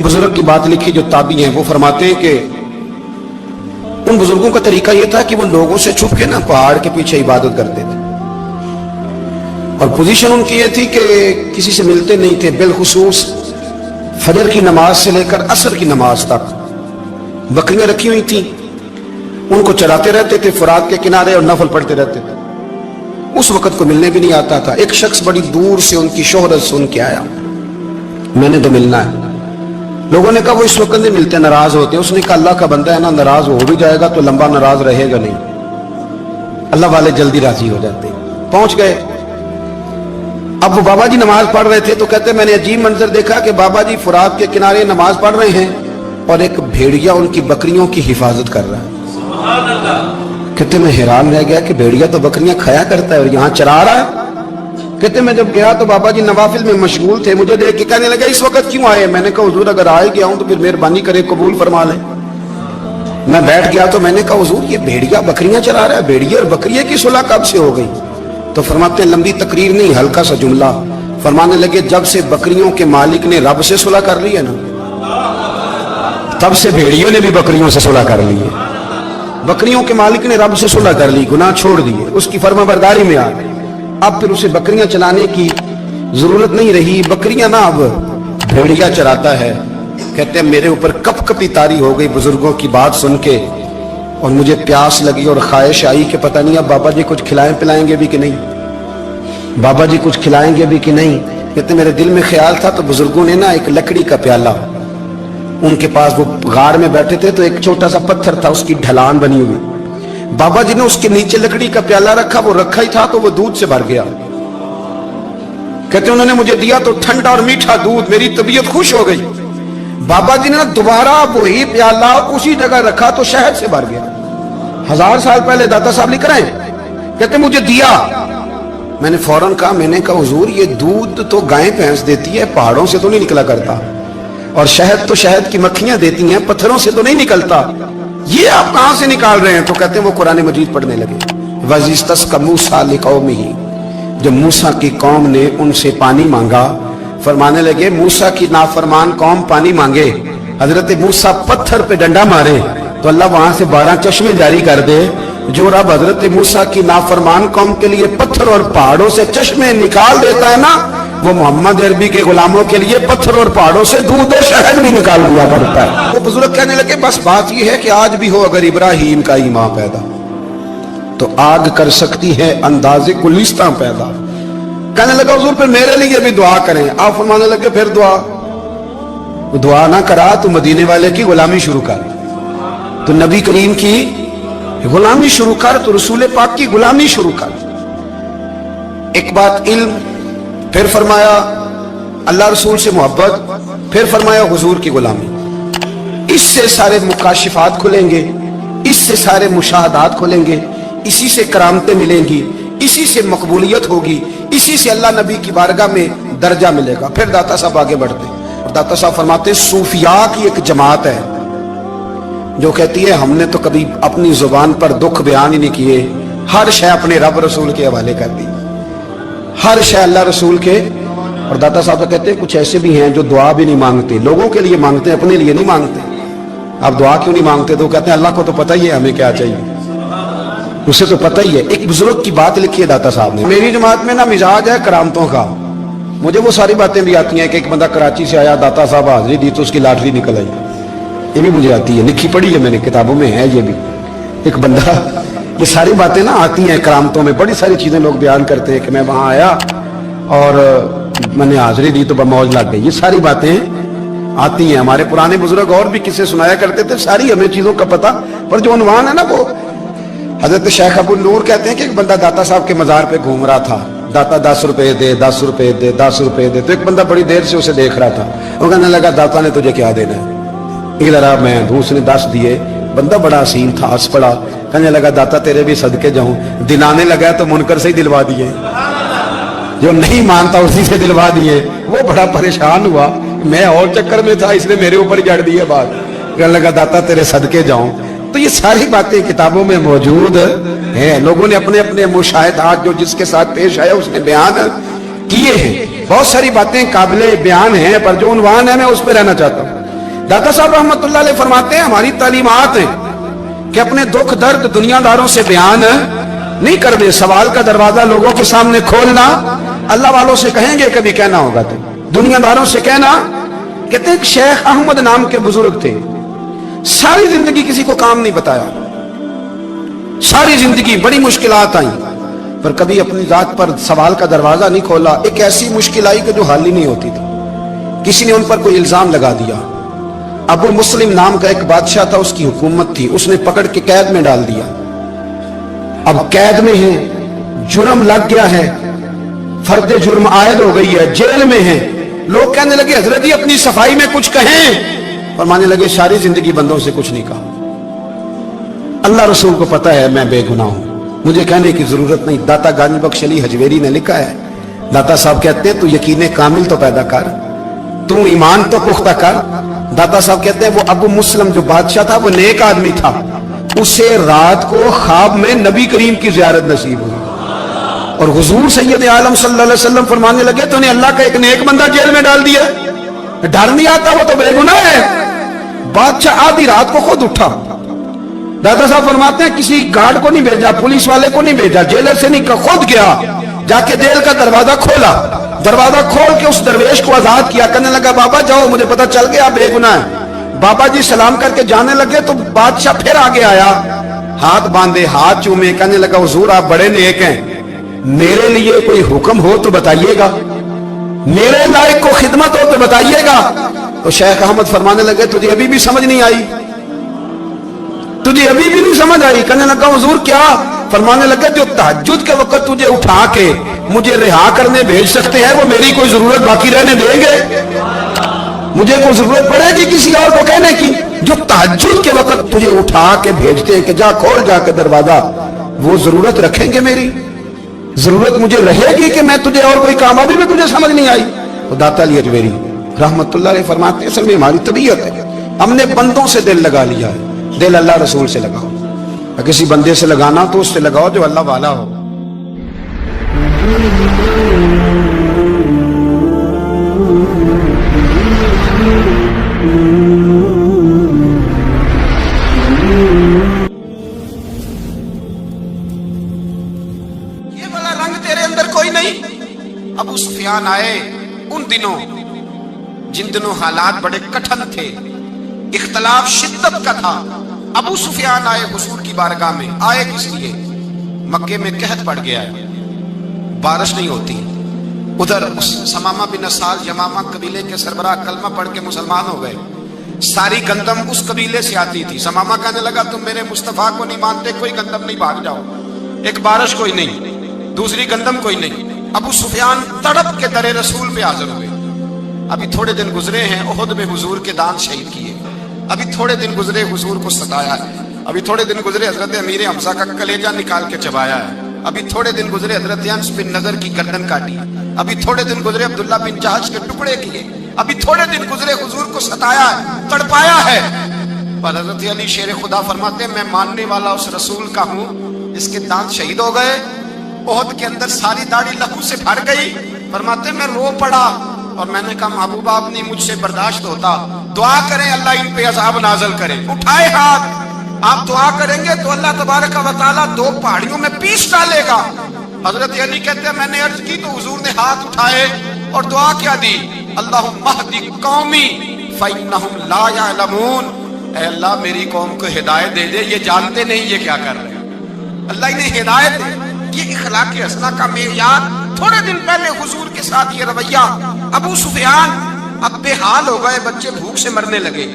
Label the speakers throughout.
Speaker 1: बुजुर्ग की बात लिखी जो ताबी हैं, वो फरमाते हैं कि उन बुजुर्गों का तरीका यह था कि वो लोगों से छुप के ना पहाड़ के पीछे इबादत करते थे, और पोजीशन उनकी ये थी कि किसी से मिलते नहीं थे, बिलखुसूस फजर की नमाज से लेकर असर की नमाज तक बकरियां रखी हुई थी, उनको चराते रहते थे फुरात के किनारे और नफल पढ़ते रहते थे। उस वक्त को मिलने भी नहीं आता था। एक शख्स बड़ी दूर से उनकी शोहरत सुन के आया, मैंने तो मिलना है। लोगों ने कहा वो इस वक्त नहीं मिलते, नाराज होते। उसने कहा अल्लाह का बंदा है ना, नाराज हो भी जाएगा तो लंबा नाराज रहेगा नहीं, अल्लाह वाले जल्दी राजी हो जाते। पहुंच गए। अब वो बाबा जी नमाज पढ़ रहे थे तो कहते मैंने अजीब मंजर देखा कि बाबा जी फुरात के किनारे नमाज पढ़ रहे हैं और एक भेड़िया उनकी बकरियों की हिफाजत कर रहा है। कहते मैं हैरान रह गया कि भेड़िया तो बकरियां खाया करता है और यहाँ चरा रहा है। कहते मैं जब गया तो बाबा जी नवाफिल में मशगूल थे, मुझे देख के कहने लगा इस वक्त क्यों आए? मैंने कहा हुजूर अगर आ गया हूं तो फिर मेहरबानी करे कबूल फरमा ले। मैं बैठ गया तो मैंने कहा हुजूर ये भेड़िया बकरियां चरा रहा है, भेड़िया और बकरिया की सुलह कब से हो गई? तो फरमाते हैं लंबी तकरीर नहीं, हल्का सा जुमला। फरमाने लगे जब से बकरियों के मालिक ने रब से सुलह कर ली है ना, तब से भेड़ियों ने भी बकरियों से सुलह कर ली है। बकरियों के मालिक ने रब से सुलह कर ली, गुनाह छोड़ दिए, उसकी फर्माबरदारी में आ गए। अब फिर उसे बकरियां चलाने की जरूरत नहीं रही, बकरियां ना अब भेड़िया चराता है। कहते हैं मेरे ऊपर कप कपी तारी हो गई बुजुर्गों की बात सुन के, और मुझे प्यास लगी और ख्वाहिश आई कि पता नहीं अब बाबा जी कुछ खिलाएं पिलाएंगे भी कि नहीं, बाबा जी कुछ खिलाएंगे भी कि नहीं। कहते मेरे दिल में ख्याल था तो बुजुर्गों ने ना एक लकड़ी का प्याला, उनके पास वो गार में बैठे थे तो एक छोटा सा पत्थर था, उसकी ढलान बनी हुई, बाबा जी ने उसके नीचे लकड़ी का प्याला रखा, वो रखा ही था तो वो दूध से भर गया। कहते उन्होंने मुझे दिया तो ठंडा और मीठा दूध, मेरी तबीयत खुश हो गई। बाबा जी ने दोबारा वही प्याला उसी जगह रखा तो शहद से भर गया। 1000 साल पहले दाता साहब लिख रहे हैं। कहते मुझे दिया, मैंने फौरन कहा, मैंने कहा हुजूर ये दूध तो गाय भैंस देती है, पहाड़ों से तो नहीं निकला करता, और शहद तो शहद की मक्खियां देती हैं, पत्थरों से तो नहीं निकलता, ये आप कहां से निकाल रहे हैं? तो कहते हैं वो कुरान मजीद पढ़ने लगे। वज़िस्तस्क़ा मूसा लिक़ौमिही, जब मूसा की कौम ने उनसे पानी मांगा, फरमाने लगे मूसा की नाफरमान कौम पानी मांगे, हजरत मूसा पत्थर पे डंडा मारे तो अल्लाह वहां से 12 चश्मे जारी कर दे। जो रब हजरत मूसा की नाफरमान कौम के लिए पत्थर और पहाड़ों से चश्मे निकाल देता है ना, वो मोहम्मद अरबी के गुलामों के लिए पत्थर और पहाड़ों से दूध और शहद भी निकाल दिया करता है। वो बुजुर्ग कहने लगे बस बात यह है कि आज भी हो अगर इब्राहिम का ईमान पैदा तो आग कर सकती है अंदाजे गुलिस्तां पैदा। कहने लगा हुजूर फिर मेरे लिए भी दुआ करें। आप फरमाने लगे फिर दुआ ना करा तो मदीने वाले की गुलामी शुरू कर, तो नबी करीम की गुलामी शुरू कर, तो रसूल पाक की गुलामी शुरू कर। एक बात इल्म, फिर फरमाया अल्लाह रसूल से मोहब्बत, फिर फरमाया हुजूर की गुलामी। इससे सारे मुकाशिफात खुलेंगे, इससे सारे मुशाहदात खुलेंगे, इसी से करामतें मिलेंगी, इसी से मकबूलियत होगी, इसी से अल्लाह नबी की बारगाह में दर्जा मिलेगा। फिर दाता साहब आगे बढ़ते और दाता साहब फरमाते सूफिया की एक जमात है जो कहती है हमने तो कभी अपनी जुबान पर दुख बयान ही नहीं किए, हर शय अपने रब रसूल के हवाले कर दी, हर शय अल्लाह रसूल के। और दाता साहब तो कहते हैं कुछ ऐसे भी हैं जो दुआ भी नहीं मांगते, लोगों के लिए मांगते हैं, अपने लिए नहीं मांगते। आप दुआ क्यों नहीं मांगते? तो कहते हैं अल्लाह को तो पता ही है हमें क्या चाहिए, उसे तो पता ही है। एक बुजुर्ग की बात लिखी है दाता साहब ने, मेरी जमात में ना मिजाज है करामतों का, मुझे वो सारी बातें भी आती हैं कि एक बंदा कराची से आया, दाता साहब हाजिरी दी तो उसकी लॉटरी निकल आई, ये भी मुझे आती है, लिखी पढ़ी है मैंने, किताबों में है ये भी। एक बंदा, ये सारी बातें ना आती हैं करामतों में, बड़ी सारी चीजें लोग बयान करते हैं कि मैं वहां आया और मैंने हाजिरी दी तो मौज लग गई, ये सारी बातें आती हैं। हमारे पुराने बुजुर्ग और भी किस्से सुनाया करते थे, सारी हमें चीजों का पता, पर जो उन्वान है ना वो हजरत शेख अबू नूर कहते हैं कि एक बंदा दाता साहब के मजार पे घूम रहा था, दाता 10 रुपए दे, 10 रुपए दे, 10 रुपए दे। तो एक बंदा बड़ी देर से उसे देख रहा था, वो कहने लगा दाता ने तुझे क्या देना है? इधर आ, मैं दूँ, उसने 10 दिए। बंदा बड़ा हसीन था, हंस पड़ा, कहने लगा दाता तेरे भी सदके जाऊं। दिलाने लगा तो मुनकर से ही दिलवा दिए, जो नहीं मानता उसी से दिलवा दिए। वो बड़ा परेशान हुआ, मैं और चक्कर में था, इसने मेरे ऊपर जड़ दी है बात। कहने लगा दाता तेरे सदके जाऊं। तो ये सारी बातें किताबों में मौजूद हैं, लोगों ने अपने अपने मुशाहिदात जो जिसके साथ पेश आया उसने बयान किए हैं। बहुत सारी बातें काबिले बयान हैं, पर जो उन्वान है मैं उस पर रहना चाहता हूँ। दाता साहब रहमतुल्लाह अलैह फरमाते हैं हमारी तालीमात हैं कि अपने दुख दर्द दुनियादारों से बयान नहीं कर दे, सवाल का दरवाजा लोगों के सामने खोलना अल्लाह वालों से कहेंगे कभी कहना होगा तो दुनियादारों से कहना। कहते हैं शेख अहमद नाम के बुजुर्ग थे, सारी जिंदगी किसी को काम नहीं बताया, सारी जिंदगी बड़ी मुश्किलात आई पर कभी अपनी जात पर सवाल का दरवाजा नहीं खोला। एक ऐसी मुश्किल आई कि जो हाल ही नहीं होती थी, किसी ने उन पर कोई इल्जाम लगा दिया। अबू मुस्लिम नाम का एक बादशाह था, उसकी हुकूमत थी, उसने पकड़ के कैद में डाल दिया। अब कैद में है, जुर्म लग गया है, फर्द जुर्म आयद हो गई है, जेल में है। लोग कहने लगे हजरत जी अपनी सफाई में कुछ कहें, और मानने लगे सारी जिंदगी बंदों से कुछ नहीं कहा। अल्लाह रसूल को पता है मैं बेगुनाह हूं, मुझे कहने की जरूरत नहीं। दाता गानी बख्श अली हजवेरी ने लिखा है, दाता साहब कहते हैं तू यकीन कामिल तो पैदा कर, तू ईमान तो पुख्ता कर। दाता साहब कहते हैं वो अबू मुस्लिम जो बादशाह था वो नेक आदमी था, उसे रात को ख्वाब में नबी करीम की जियारत नसीब हुई और हुजूर सैयद आलम सल्लल्लाहु अलैहि वसल्लम फरमाने लगे तूने अल्लाह का एक नेक बंदा जेल में डाल दिया, डर नहीं आता, वो तो बेगुनाह है। बादशाह आधी रात को खुद उठा। दादा साहब फरमाते हैं किसी गार्ड को नहीं भेजा, पुलिस वाले को नहीं भेजा, जेलर से नहीं, खुद गया, जाके जेल का दरवाजा खोला, दरवाजा खोल के उस दरवेश को आजाद किया। कहने लगा बाबा जाओ, मुझे पता चल गया बेगुनाह है। बाबा जी सलाम करके जाने लगे तो बादशाह फिर आगे आया, हाथ बांधे, हाथ चूमे, कहने लगा हुजूर आप बड़े नेक हैं, मेरे लिए कोई हुक्म हो तो बताइएगा, मेरे लायक को खिदमत हो तो बताइएगा। तो शेख अहमद फरमाने लगे तुझे अभी भी समझ नहीं आई, तुझे अभी भी नहीं समझ आई। कहने लगा हुजूर क्या? फरमाने लगे जो तहज्जुद के वक्त तुझे उठा के मुझे रिहा करने भेज सकते हैं वो मेरी कोई जरूरत बाकी रहने देंगे? मुझे कोई जरूरत पड़ेगी किसी और को कहने की? जो तहज्जुद के वक्त तुझे उठा के भेजते हैं कि जा खोल जाके दरवाजा, वो जरूरत रखेंगे मेरी? जरूरत मुझे रहेगी कि मैं तुझे और कोई काम, अभी में तुझे समझ नहीं आई? तो दाता अली अजमेरी रहमतुल्लाह अलैह फरमाते हैं असल में हमारी तबीयत है, हमने बंदों से दिल लगा लिया है। दिल अल्लाह रसूल से लगाओ, किसी बंदे से लगाना तो उससे लगाओ जो अल्लाह वाला हो। ये वाला रंग तेरे अंदर कोई नहीं। अबू सुफियान आए उन दिनों जिन दिनों हालात बड़े कठिन थे, इख्तलाफ शिद्दत का था। अबू सुफियान आए हुजूर की बारगाह में। आए किस लिए? मक्के में कहत पड़ गया है, बारिश नहीं होती। उधर उस समामा बिन असाल यमामा कबीले के सरबराह कलमा पढ़ के मुसलमान हो गए। सारी गंदम उस कबीले से आती थी। समामा कहने लगा तुम मेरे मुस्तफा को नहीं मानते, कोई गंदम नहीं, भाग जाओ। एक बारिश कोई नहीं, दूसरी गंदम कोई नहीं। अबू सुफियान तड़प के दरे रसूल पे हाजिर हुए। अभी थोड़े दिन गुजरे हैं, ओहद में हुजूर के दांत शहीद किए। अभी थोड़े दिन गुजरे हुजूर को सताया है। अभी थोड़े दिन गुजरे हजरत अमीर हमजा का कलेजा निकाल के चबाया है। अभी थोड़े दिन गुजरे हजरत अनस बिन नजर की गर्दन काटी। अभी थोड़े दिन गुजरे अब्दुल्ला बिन जहाज के टुकड़े किए। अभी थोड़े दिन गुजरे हुजूर को सताया है, तड़पाया है। पर हजरत अली शेर खुदा फरमाते हैं मैं मानने वाला उस रसूल का हूँ, इसके दांत शहीद हो गए। ओहद के अंदर सारी दाढ़ी लहू से भर गई। फरमाते मैं रो पड़ा और मैंने कहा महबूबा अब नहीं मुझसे बर्दाश्त होता, दुआ करें अल्लाह इन पे अज़ाब नाज़िल करे। उठाए हाथ, आप दुआ करेंगे तो अल्लाह तबारक व तआला दो पहाड़ियों में पीस डालेगा। हजरत अली कहते हैं मैंने अर्ज की तो हुजूर ने हाथ उठाए और दुआ क्या दी, अल्लाहुम्मा हदी कौमी फइन्नहुम ला यअलमून। ऐ अल्लाह मेरी कौम को हिदायत दे दे, ये जानते नहीं ये क्या कर रहे हैं। अल्लाह इन्हें हिदायत दे। ये इखलाक हसना का मेयार। थोड़े दिन पहले हुजूर के साथ ये रवैया। अबू सुफियान अब बेहाल हो गए, बच्चे भूख से मरने लगे,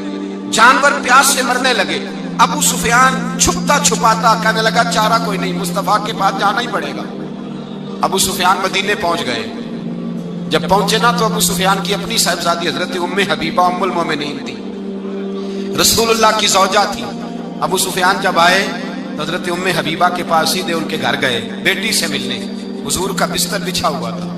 Speaker 1: जानवर प्यास से मरने लगे। अबू सुफियान छुपता छुपाता कहने लगा चारा कोई नहीं, मुस्तफा के पास जाना ही पड़ेगा। अबू सुफियान मदीने पहुंच गए। जब पहुंचे ना तो अबू सुफियान की अपनी साहिबजादी हजरत उम्मे हबीबा उम्मुल मोमिनीन थी, रसूलुल्लाह की ज़ौजा थी। अबू सुफियान जब आए तो हजरत उम्मे हबीबा के पास सीधे उनके घर गए बेटी से मिलने। हुजूर का बिस्तर बिछा हुआ था।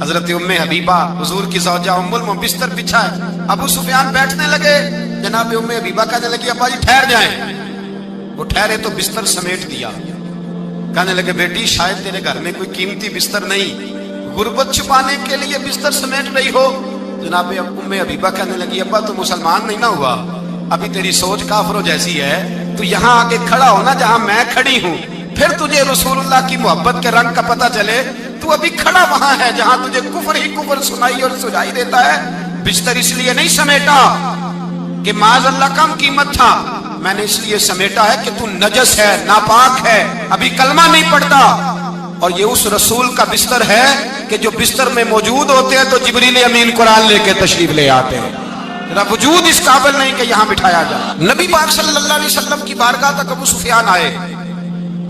Speaker 1: हजरत उम्मे हबीबा हुजूर की ज़ौजा उम्मुल मोमिनीन बिस्तर बिछा है। अबू सुफियान बैठने लगे। जनाब उम्मे हबीबा कहने लगी अब्बा जी ठहर जाएं। वो ठहरे तो बिस्तर समेट दिया। कहने लगे बेटी शायद तेरे घर में कोई कीमती बिस्तर नहीं, गुर्बत छुपाने के लिए बिस्तर समेट रही हो। जनाब उम्मे हबीबा कहने लगी, अब्बा तू मुसलमान नहीं ना हुआ, अभी तेरी सोच काफरों जैसी है, तू यहाँ आके खड़ा हो ना जहाँ मैं खड़ी हूँ, फिर तुझे रसूलुल्लाह की मोहब्बत के रंग का पता चले। तू अभी खड़ा वहां है जहां तुझे कुफर ही कुफर सुनाई और सुझाई देता है। बिस्तर इसलिए नहीं समेटा कि माज़अल्लाह कम कीमत था, मैंने इसलिए समेटा है कि तू नजस है, नापाक है, अभी कलमा नहीं पढ़ता। और ये उस रसूल का बिस्तर है कि जो बिस्तर में मौजूद होते हैं तो जिब्रील अमीन कुरान लेके तशरीफ ले आते हैं। तेरा वजूद इस काबिल नहीं कि यहाँ बिठाया जाए। नबी पाक सल्लल्लाहु अलैहि वसल्लम की बारगाह तक अबू सुफियान आए।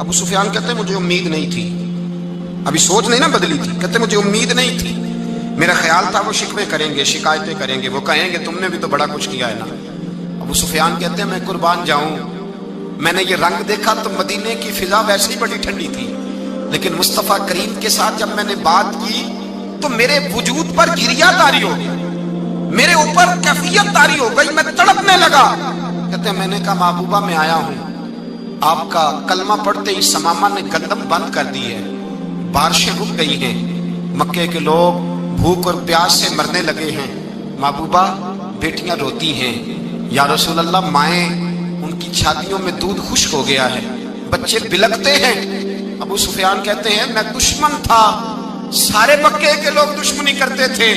Speaker 1: अबू सुफियान कहते मुझे उम्मीद नहीं थी, अभी सोच नहीं ना बदली थी, कहते मुझे उम्मीद नहीं थी, मेरा ख्याल था वो शिकवे करेंगे, शिकायतें करेंगे, वो कहेंगे तुमने भी तो बड़ा कुछ किया है ना। अबू सुफियान कहते हैं मैं कुर्बान जाऊं, मैंने ये रंग देखा तो मदीने की फिजा वैसे ही बड़ी ठंडी थी, लेकिन मुस्तफ़ा करीम के साथ जब मैंने बात की तो मेरे वजूद पर गिरिया तारी हो गई, मेरे ऊपर कैफियत तारी हो गई, मैं तड़पने लगा। कहते हैं मैंने कहा महबूबा मैं आया हूं, आपका कलमा पढ़ते ही समामा ने गंदम बंद कर दी है, बारिशें रुक गई हैं, मक्के के लोग भूख और प्यास से मरने लगे हैं, महबूबा बेटियां रोती हैं, या रसूल अल्लाह माएँ उनकी छातियों में दूध खुश्क हो गया है, बच्चे बिलखते हैं। अबू सुफियान कहते हैं मैं दुश्मन था, सारे मक्के के लोग दुश्मनी करते थे,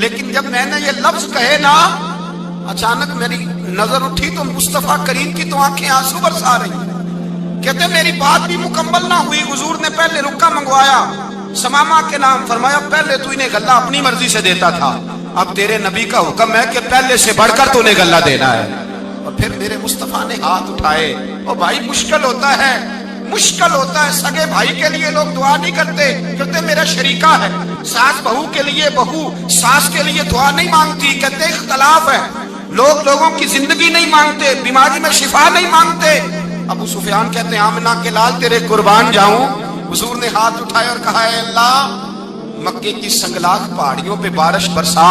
Speaker 1: लेकिन जब मैंने ये लफ्ज कहे ना, अचानक मेरी नजर उठी तो मुस्तफा करीम की तो आंखें आंसू बरसा रही। कहते मेरी बात भी मुकम्मल ना हुई, हुजूर ने पहले रुक्का मंगवाया, समामा के नाम फरमाया, पहले तू इन्हें गल्ला अपनी मर्जी से देता था, अब तेरे नबी का हुक्म है कि पहले से बढ़कर तूने गल्ला देना है। और फिर मेरे मुस्तफा ने हाथ उठाए। और भाई मुश्किल होता है, मुश्किल होता है, सगे भाई के लिए लोग दुआ नहीं करते, कहते मेरा शरीका है, सास बहू के लिए बहू सास के लिए दुआ नहीं मांगती, कहते इख्तलाफ है, लोग लोगों की जिंदगी नहीं मांगते, बीमारी में शिफा नहीं मांगते। अबू सुफियान कहते हैं आमिना के लाल तेरे कुर्बान जाऊं। हुजूर ने हाथ उठाए और कहा है अल्लाह मक्के की संगलाख पहाड़ियों पे बारिश बरसा,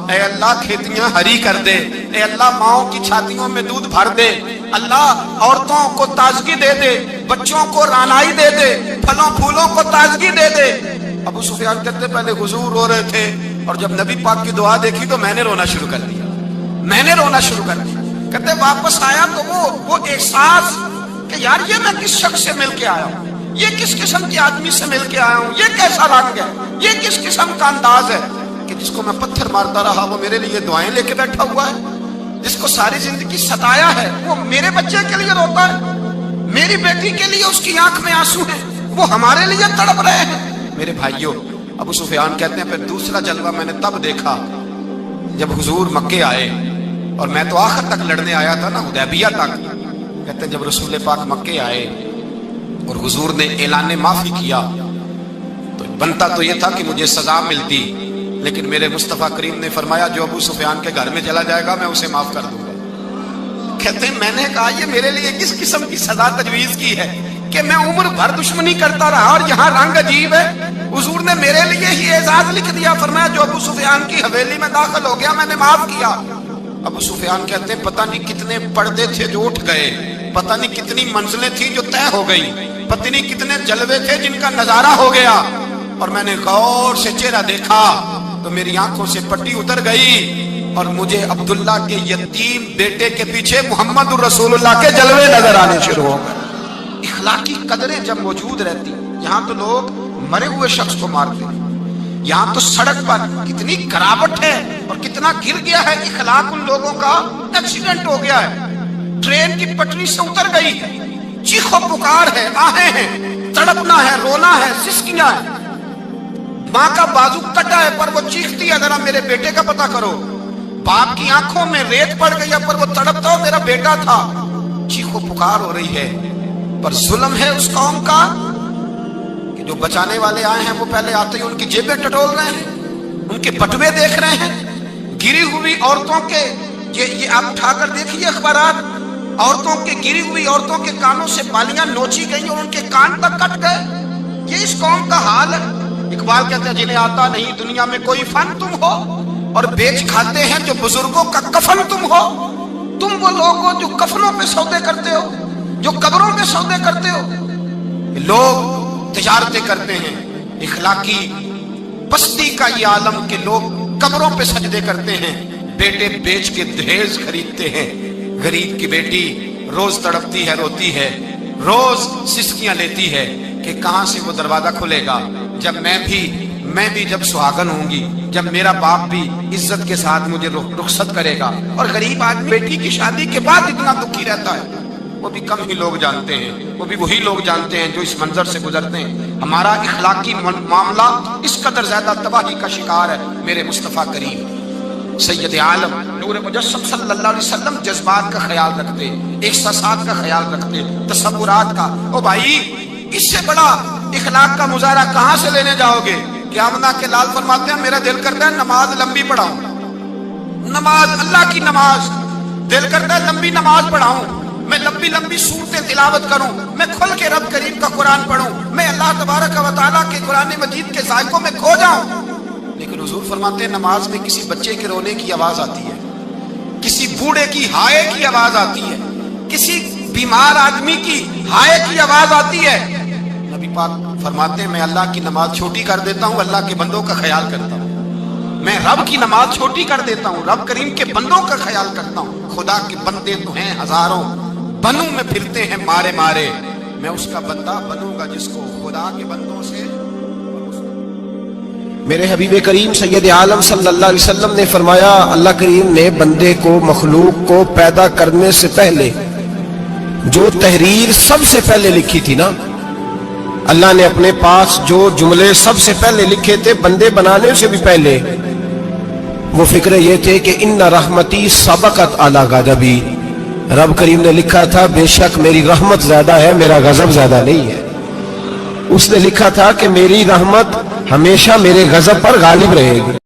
Speaker 1: ऐ अल्लाह खेतियां हरी कर दे, ऐ अल्लाह माओं की छातियों में दूध भर दे, अल्लाह औरतों को ताजगी दे दे, बच्चों को रानाई दे दे, फलों फूलों को ताजगी दे दे। अबू सुफियान कहते पहले हुजूर रो रहे थे और जब नबी पाक की दुआ देखी तो मैंने रोना शुरू कर दिया, मैंने रोना शुरू कर दिया। कहते वापस आया तो वो एहसास कि यार ये मैं किस शख्स से मिल के आया हूँ, ये किस किस्म के आदमी से मिल के आया हूँ, ये कैसा रंग है, ये किस किस्म का अंदाज है कि जिसको मैं पत्थर मारता रहा वो मेरे लिए दुआएं लेके बैठा हुआ है, जिसको सारी जिंदगी सताया है वो मेरे बच्चे के लिए रोता है, मेरी बेटी के लिए उसकी आंख में आंसू है, वो हमारे लिए तड़प रहे हैं। मेरे भाइयों, अबू सुफियान कहते हैं फिर दूसरा जलवा मैंने तब देखा जब हुजूर मक्के आए, और मैं तो आखिर तक लड़ने आया था ना, हुदैबिया तक। कहते हैं जब रसूल पाक मक्के आए और हुजूर ने ऐलान माफी किया तो बनता तो ये था कि मुझे सजा मिलती, लेकिन मेरे मुस्तफा करीम ने फरमाया जो अबू सुफियान के घर में चला जाएगा मैं उसे माफ कर दूंगा। कहते हैं मैंने कहा ये मेरे लिए किस किस्म की सजा तजवीज की है कि मैं उम्र भर दुश्मनी करता रहा और यहाँ रंग अजीब है। हुजूर ने मेरे लिए ही एजाज लिख दिया, फरमाया जो अबू सुफियान की हवेली में दाखिल हो गया मैंने माफ किया। अबू सुफियान कहते हैं पता नहीं कितने पर्दे थे जो उठ गए, पता नहीं कितनी मंजिलें थी जो तय हो गई, पता नहीं कितने जलवे थे जिनका नजारा हो गया। और मैंने गौर से चेहरा देखा तो मेरी आंखों से पट्टी उतर गई और मुझे अब्दुल्ला के यतीम बेटे के पीछे मोहम्मद रसूलुल्लाह के जलवे नजर आने शुरू हो गए। इखलाकी कदरें जब मौजूद रहती, यहाँ तो लोग मरे हुए शख्स को मारते हैं, यहाँ तो सड़क पर कितनी गिरावट है और कितना गिर गया है इखलाक उन लोगों का, एक्सीडेंट हो गया है, ट्रेन की पटरी से उतर गई है, चीखो पुकार है, आहें हैं, तड़पना है, रोना है, सिसकियां है, माँ का बाजू कटा है पर वो चीखती है जरा मेरे बेटे का पता करो, बाप की आंखों में रेत पड़ गई है पर वो तड़पता हो मेरा बेटा था, चीखो पुकार हो रही है। पर जुल्म है उस कौम का कि जो बचाने वाले आए हैं वो पहले आते ही उनकी जेबें टटोल रहे हैं, उनके बटुए देख रहे हैं, गिरी हुई औरतों के ये आप उठाकर देखिए अखबारात, औरतों के गिरी हुई औरतों के कानों से बालियां नोची गई और उनके कान तक कट गए। ये इस कौम का हाल है। इकबाल कहते हैं जिन्हें आता नहीं दुनिया में कोई फन तुम हो और बेच खाते हैं जो बुजुर्गों का कफन तुम हो। तुम वो लोग हो जो कफनों पे सौदे करते हो, जो कब्रों पे सौदे करते हो। लोग तिजारतें करते हैं, इखलाकी बस्ती का ये आलम के लोग कब्रों पे सजदे करते हैं, बेटे बेच के दहेज खरीदते हैं। गरीब की बेटी रोज तड़पती है, रोती है, रोज सिसकियां लेती है कि कहां से वो दरवाजा खुलेगा जब मैं भी जब सुहागन होंगी, जब मेरा बाप भी इज्जत के साथ मुझे रुखसत करेगा। और गरीब आदमी बेटी की शादी के बाद इतना दुखी रहता है, वो भी कम ही लोग जानते हैं, वो भी वही लोग जानते हैं जो इस मंजर से गुजरते हैं। हमारा इखलाकी मामला इस कदर ज्यादा तबाही का शिकार है। मेरे मुस्तफा करीम सैयद आलम नूर मुजस्सम सल्लल्लाहु अलैहि वसल्लम जज्बात का ख्याल रखते, एहसासात का ख्याल रखते, तसव्वुरात का। ओ भाई, इससे बड़ा इखलाक का मुजाहरा कहां से लेने जाओगे? क़यामत के लाल फरमाते हैं, मेरा दिल करता है नमाज लंबी पढ़ाऊं, नमाज अल्लाह की नमाज, दिल करता है लंबी नमाज पढ़ाऊं, मैं लंबी लंबी सूरतें तिलावत करूं, मैं खुल के रब करीम का कुरान पढ़ूं, मैं अल्लाह तबारक व तआला के कुरान मजीद के ज़ायकों में खो जाऊं। लेकिन हुजूर फरमाते हैं, नमाज में किसी बच्चे के रोने की आवाज आती है, किसी बूढ़े की हाय की आवाज आती है, किसी बीमार आदमी की हाय की आवाज आती है। नबी पाक फरमाते हैं, मैं अल्लाह की नमाज छोटी कर देता हूं, अल्लाह के बंदों का ख्याल करता हूं। मैं रब की नमाज छोटी कर देता हूं, रब करीम के बंदों का ख्याल करता हूं। खुदा के बंदे तो हैं हजारों, बनू में फिरते हैं मारे मारे, मैं उसका बंदा बनूंगा जिसको खुदा के बंदों से।
Speaker 2: मेरे हबीब करीम सैयद आलम सल्लल्लाहु अलैहि वसल्लम ने फरमाया, अल्लाह करीम ने बंदे को, मखलूक को पैदा करने से पहले जो तहरीर सबसे पहले लिखी थी ना, अल्लाह ने अपने पास जो जुमले सबसे पहले लिखे थे बंदे बनाने से भी पहले, वो फिक्र ये थे कि इन्ना रहमती सबकत अला गज़बी। रब करीम ने लिखा था, बेशक मेरी रहमत ज्यादा है, मेरा गजब ज्यादा नहीं है। उसने लिखा था कि मेरी रहमत हमेशा मेरे गजब पर गालिब रहेगी।